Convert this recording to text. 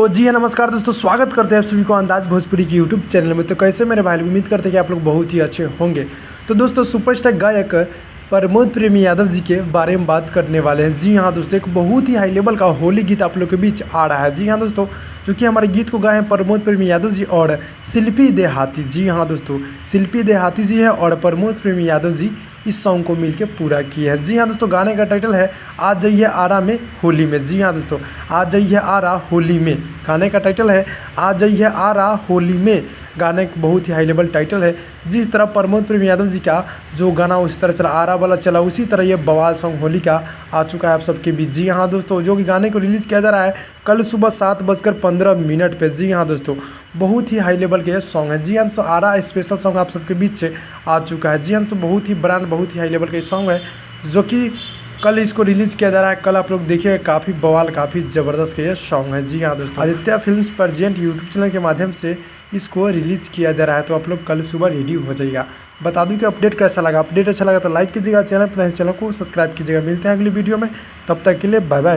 जी हाँ, नमस्कार दोस्तों, स्वागत करते हैं आप सभी को अंदाज भोजपुरी की यूट्यूब चैनल में। तो कैसे मेरे भाई लोग, उम्मीद करते हैं कि आप लोग बहुत ही अच्छे होंगे। तो दोस्तों, सुपरस्टार गायक प्रमोद प्रेमी यादव जी के बारे में बात करने वाले हैं। जी हाँ दोस्तों, एक बहुत ही हाई लेवल का होली गीत आप लोग के बीच आ रहा है। जी हाँ दोस्तों, जो कि हमारे गीत को गाए हैं प्रमोद प्रेमी यादव जी और शिल्पी देहाती। जी हाँ दोस्तों, शिल्पी देहाती जी है और प्रमोद प्रेमी यादव जी इस सॉन्ग को मिलकर पूरा किया है। जी हाँ दोस्तों, गाने का टाइटल है आ जाइए आरा में होली में। जी हाँ दोस्तों, आ जाइए आरा होली में गाने का टाइटल है, आ जाइए आरा होली में। गाने का बहुत ही हाई लेवल टाइटल है। जिस तरह प्रमोद प्रेमी यादव जी का जो गाना उसी तरह चला, आरा वाला चला, उसी तरह ये बवाल सॉन्ग होली का आ चुका है आप सबके बीच। जी हाँ दोस्तों, जो कि गाने को रिलीज़ किया जा रहा है कल सुबह 7:15 पे। जी हाँ दोस्तों, बहुत ही हाई लेवल के ये सॉन्ग है। जी हाँ दोस्तों, आरा स्पेशल सॉन्ग आप सबके बीच से आ चुका है। जी हाँ दोस्तों, बहुत ही ब्रांड, बहुत ही हाई लेवल का सॉन्ग है, जो कि कल इसको रिलीज़ किया जा रहा है। कल आप लोग देखिए, काफ़ी बवाल, काफ़ी ज़बरदस्त का ये सॉन्ग है। जी हाँ दोस्तों, Aditya films present YouTube channel के माध्यम से इसको रिलीज़ किया जा रहा है। तो आप लोग कल सुबह रेडी हो जाइएगा। बता दूं कि अपडेट कैसा लगा। अपडेट अच्छा लगा तो लाइक कीजिएगा, चैनल पर चैनल को सब्सक्राइब कीजिएगा। मिलते हैं अगली वीडियो में, तब तक के लिए बाय बाय।